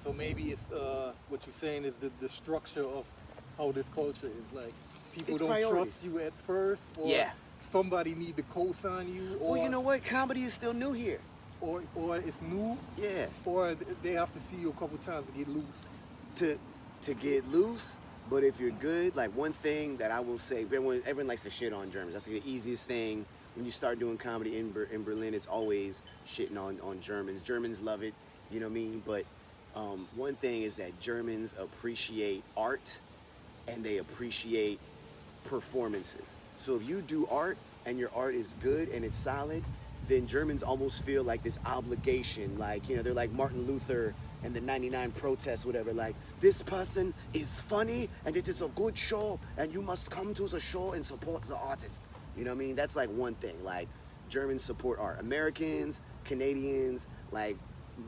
So maybe it's what you're saying is the structure of how this culture is. Like people It's don't priorities. trust you at first, or Yeah. somebody need to co-sign you, or Well, you know what? Comedy is still new here. or it's new, Yeah. or they have to see you a couple times to get loose. To get loose, but if you're good, like one thing that I will say, everyone likes to shit on Germans. That's the easiest thing when you start doing comedy in Berlin. It's always shitting on Germans. Germans love it, you know what I mean? But one thing is that Germans appreciate art and they appreciate performances. So if you do art and your art is good and it's solid, then Germans almost feel like this obligation, like, you know, they're like Martin Luther and the 99 protests, whatever, like, this person is funny and it is a good show and you must come to the show and support the artist. You know what I mean? That's like one thing. Like, Germans support art. Americans, Canadians, like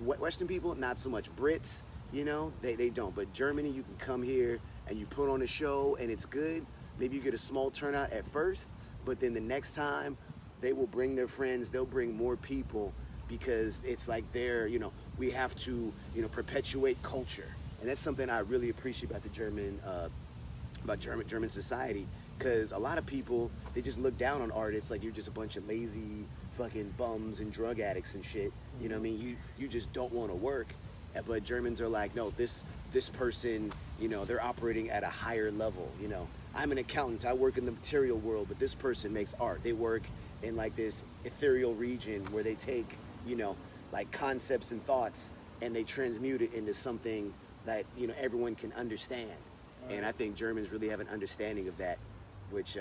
Western people, not so much. Brits, you know, they don't. But Germany, you can come here and you put on a show and it's good. Maybe you get a small turnout at first, but then the next time they will bring their friends, they'll bring more people, because it's like they're, you know, we have to, you know, perpetuate culture. And that's something I really appreciate about the German society, because a lot of people, they just look down on artists like you're just a bunch of lazy fucking bums and drug addicts and shit. You know what I mean? You just don't want to work. But Germans are like, no, this person, you know, they're operating at a higher level. You know, I'm an accountant, I work in the material world, but this person makes art. They work in like this ethereal region where they take, you know, like concepts and thoughts and they transmute it into something that, you know, everyone can understand. Right. And I think Germans really have an understanding of that, which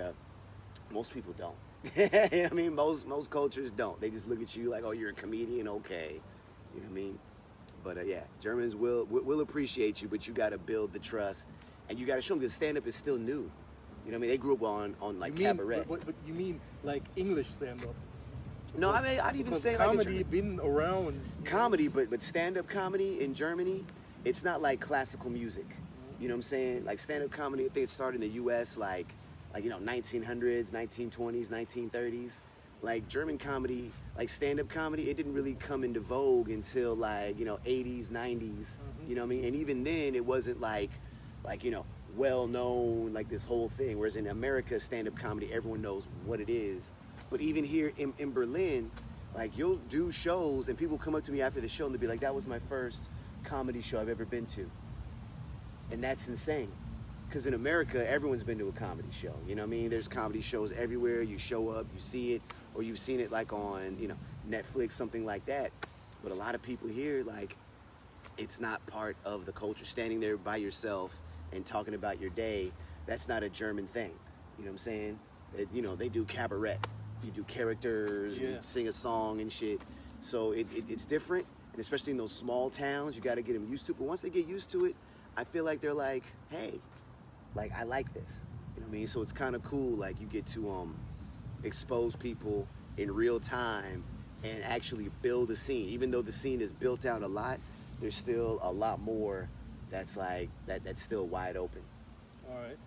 most people don't. You know what I mean? Most cultures don't. They just look at you like, oh, you're a comedian, okay. You know what I mean? But yeah, Germans will appreciate you, but you got to build the trust and you got to show them, because stand-up is still new. You know what I mean? They grew up on like cabaret. But you mean like English stand-up? No, I mean, I'd even say comedy like been around. Comedy, but stand-up comedy in Germany, it's not like classical music. You know what I'm saying? Like stand-up comedy, I think it started in the US like you know, 1900s, 1920s, 1930s. Like German comedy, like stand-up comedy, it didn't really come into vogue until like, you know, 80s, 90s. You know what I mean? And even then, it wasn't like you know, well-known, like this whole thing. Whereas in America, stand-up comedy, everyone knows what it is. But even here in Berlin, like you'll do shows and people come up to me after the show and they'll be like, that was my first comedy show I've ever been to. And that's insane. Because in America, everyone's been to a comedy show. You know what I mean? There's comedy shows everywhere. You show up, you see it, or you've seen it like on, you know, Netflix, something like that. But a lot of people here, like, it's not part of the culture. Standing there by yourself and talking about your day, that's not a German thing. You know what I'm saying? You know, they do cabaret. You do characters, you sing a song and shit. So it's different. And especially in those small towns, you got to get them used to it. But once they get used to it, I feel like they're like, hey, like, I like this. You know what I mean? So it's kind of cool. Like, you get to expose people in real time and actually build a scene. Even though the scene is built out a lot, there's still a lot more that's like, that's still wide open. All right.